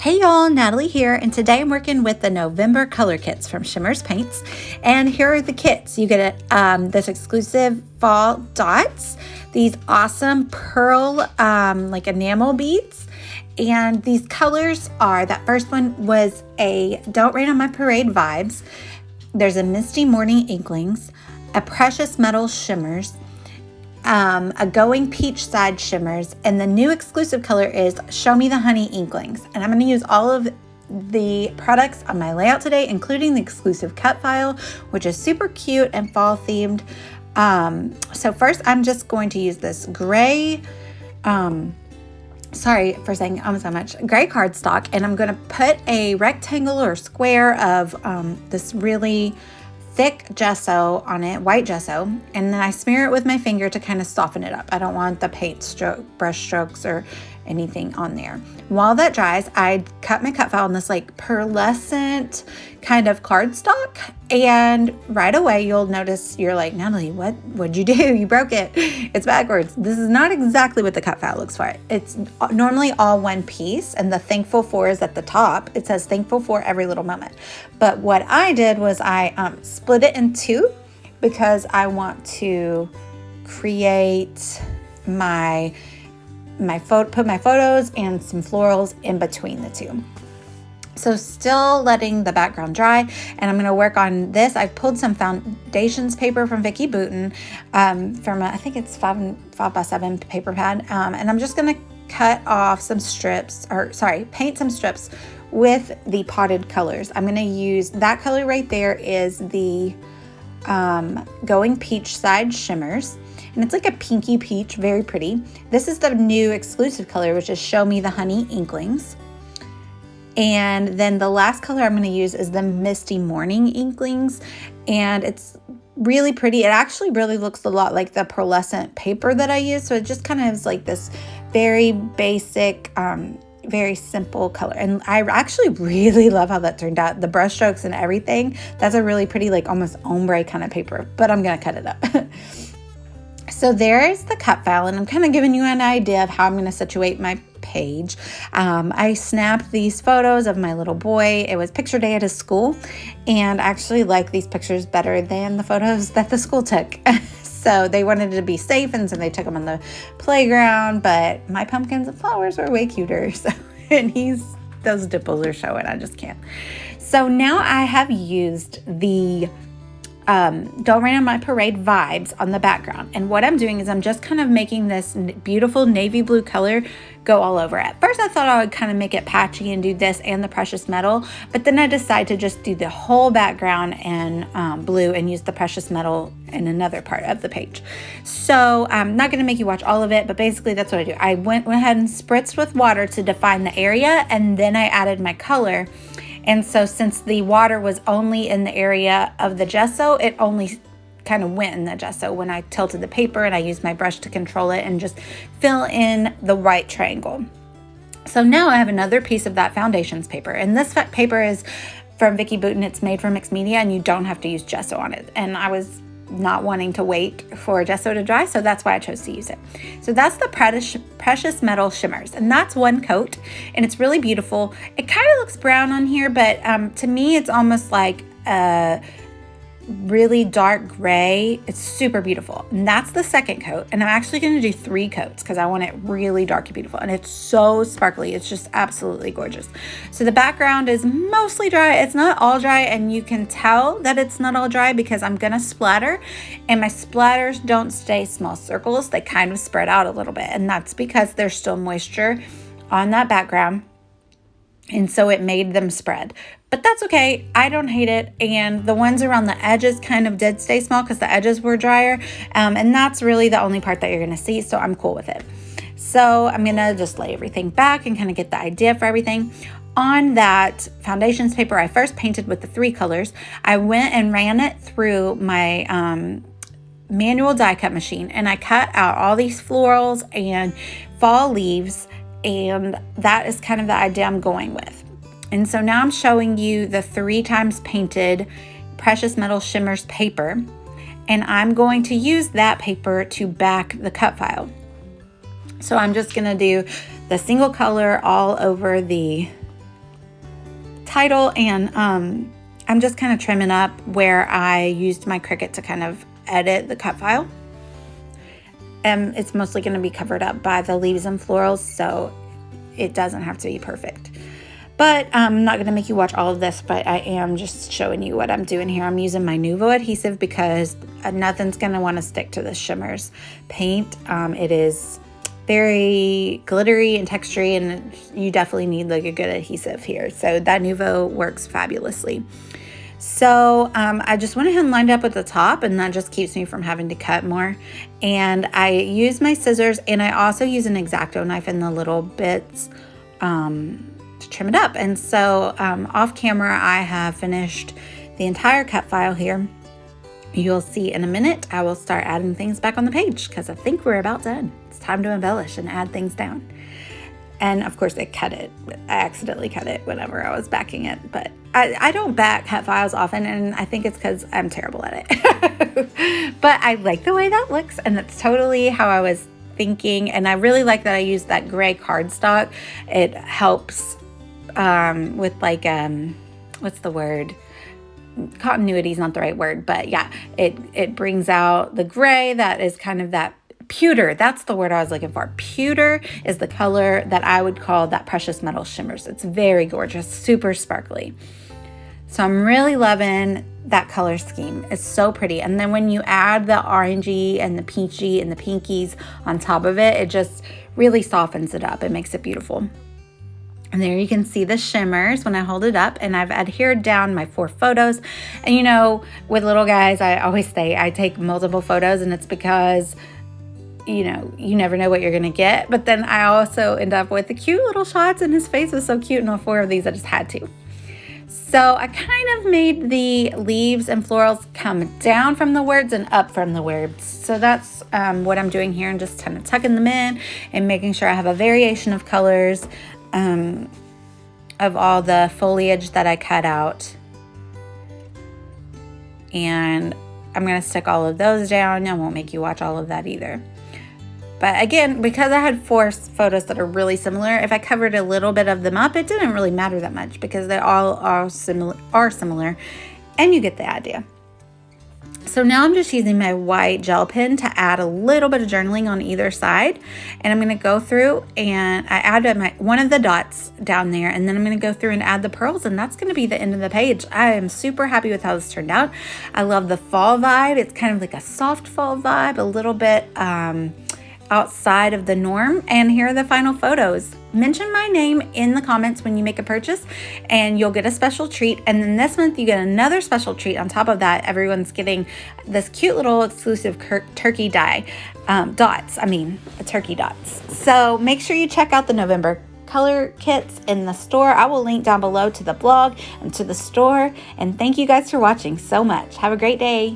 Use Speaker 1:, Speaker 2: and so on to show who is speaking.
Speaker 1: Hey y'all, Natalie here, and today I'm working with the November Color Kits from Shimmerz Paints. And here are the kits. You get this exclusive fall dots, these awesome pearl like enamel beads, and these colors are, that first one was a Don't Rain on My Parade vibes. There's a Misty Morning Inklings, a Precious Metal Shimmers, a Going Peach Side Shimmerz, and the new exclusive color is Show Me the Honey Inklings. And I'm going to use all of the products on my layout today, including the exclusive cut file, which is super cute and fall themed. So first I'm just going to use this gray, sorry for saying so much, gray cardstock, and I'm going to put a rectangle or square of this really thick gesso on it, white gesso, and then I smear it with my finger to kind of soften it up. I don't want the paint brush strokes or anything on there. While that dries, I cut my cut file on this like pearlescent kind of cardstock, and right away you'll notice, you're like, Natalie, what'd you do? You broke it. It's backwards. This is not exactly what the cut file looks for. It's normally all one piece, and the thankful for is at the top. It says thankful for every little moment. But what I did was I split it in two because I want to create put my photos and some florals in between the two. So still letting the background dry, and I'm going to work on this. I pulled some foundations paper from Vicki Boutin from I think it's 5x7 paper pad, and I'm just going to cut off some strips, paint some strips with the potted colors. I'm going to use that color right there is the Going Peach Side Shimmers. And it's like a pinky peach, very pretty. This is the new exclusive color, which is Show Me the Honey Inklings. And then the last color I'm going to use is the Misty Morning Inklings. And it's really pretty. It actually really looks a lot like the pearlescent paper that I use. So it just kind of is like this very basic, very simple color. And I actually really love how that turned out. The brush strokes and everything. That's a really pretty, like almost ombre kind of paper. But I'm going to cut it up. So there's the cut file, and I'm kind of giving you an idea of how I'm going to situate my page. I snapped these photos of my little boy. It was picture day at his school, and I actually like these pictures better than the photos that the school took. So they wanted to be safe, and so they took them on the playground, but my pumpkins and flowers are way cuter. So, and those dimples are showing. I just can't. So now I have used the Don't Rain on My Parade vibes on the background. And what I'm doing is I'm just kind of making this beautiful navy blue color go all over. At first I thought I would kind of make it patchy and do this and the precious metal, but then I decided to just do the whole background in blue and use the precious metal in another part of the page. So I'm not going to make you watch all of it, but basically that's what I do. I went ahead and spritzed with water to define the area, and then I added my color. And so since the water was only in the area of the gesso, it only kind of went in the gesso when I tilted the paper, and I used my brush to control it and just fill in the right triangle. So now I have another piece of that foundations paper, and this paper is from Vicki Boutin. It's made from mixed media, and you don't have to use gesso on it. And I was not wanting to wait for gesso to dry, so that's why I chose to use it. So that's the Precious Metal Shimmers, and that's one coat, and it's really beautiful. It kind of looks brown on here, but to me it's almost like a really dark gray. It's super beautiful, and that's the second coat. And I'm actually going to do 3 coats because I want it really dark and beautiful, and it's so sparkly. It's just absolutely gorgeous. So the background is mostly dry. It's not all dry, and you can tell that it's not all dry because I'm going to splatter, and my splatters don't stay small circles. They kind of spread out a little bit, and that's because there's still moisture on that background, and so it made them spread. But that's okay. I don't hate it. And the ones around the edges kind of did stay small because the edges were drier. And that's really the only part that you're going to see. So I'm cool with it. So I'm going to just lay everything back and kind of get the idea for everything. On that foundations paper, I first painted with the 3 colors. I went and ran it through my manual die cut machine, and I cut out all these florals and fall leaves. And that is kind of the idea I'm going with. And so now I'm showing you the 3 times painted Precious Metal Shimmers paper, and I'm going to use that paper to back the cut file. So I'm just going to do the single color all over the title, and I'm just kind of trimming up where I used my Cricut to kind of edit the cut file. And it's mostly going to be covered up by the leaves and florals, so it doesn't have to be perfect. But I'm not going to make you watch all of this, but I am just showing you what I'm doing here. I'm using my Nuvo adhesive because nothing's going to want to stick to the Shimmerz paint. It is very glittery and textury, and you definitely need like a good adhesive here. So that Nuvo works fabulously. So I just went ahead and lined up at the top, and that just keeps me from having to cut more. And I use my scissors, and I also use an X-Acto knife in the little bits to trim it up. And so off camera, I have finished the entire cut file here. You'll see in a minute, I will start adding things back on the page because I think we're about done. It's time to embellish and add things down. And of course I accidentally cut it whenever I was backing it, but I don't back cut files often, and I think it's because I'm terrible at it. But I like the way that looks, and that's totally how I was thinking. And I really like that I used that gray cardstock. It helps with like, what's the word? Continuity is not the right word, but yeah, it brings out the gray that is kind of that pewter. That's the word I was looking for. Pewter is the color that I would call that precious metal Shimmerz. It's very gorgeous, super sparkly. So I'm really loving that color scheme. It's so pretty. And then when you add the orangey and the peachy and the pinkies on top of it, it just really softens it up. It makes it beautiful. And there you can see the Shimmerz when I hold it up, and I've adhered down my 4 photos. And you know, with little guys, I always say I take multiple photos, and it's because, you know, you never know what you're gonna get. But then I also end up with the cute little shots, and his face was so cute in all 4 of these, I just had to. So I kind of made the leaves and florals come down from the words and up from the words. So that's what I'm doing here, and just kind of tucking them in and making sure I have a variation of colors of all the foliage that I cut out. And I'm going to stick all of those down. I won't make you watch all of that either. But again, because I had 4 photos that are really similar, if I covered a little bit of them up, it didn't really matter that much because they all are similar, and you get the idea. So now I'm just using my white gel pen to add a little bit of journaling on either side. And I'm going to go through and I add one of the dots down there, and then I'm going to go through and add the pearls, and that's going to be the end of the page. I am super happy with how this turned out. I love the fall vibe. It's kind of like a soft fall vibe, a little bit outside of the norm. And here are the final photos. Mention my name in the comments when you make a purchase, and you'll get a special treat. And then this month you get another special treat on top of that. Everyone's getting this cute little exclusive turkey dye turkey dots. So make sure you check out the November color kits in the store. I will link down below to the blog and to the store. And thank you guys for watching so much. Have a great day.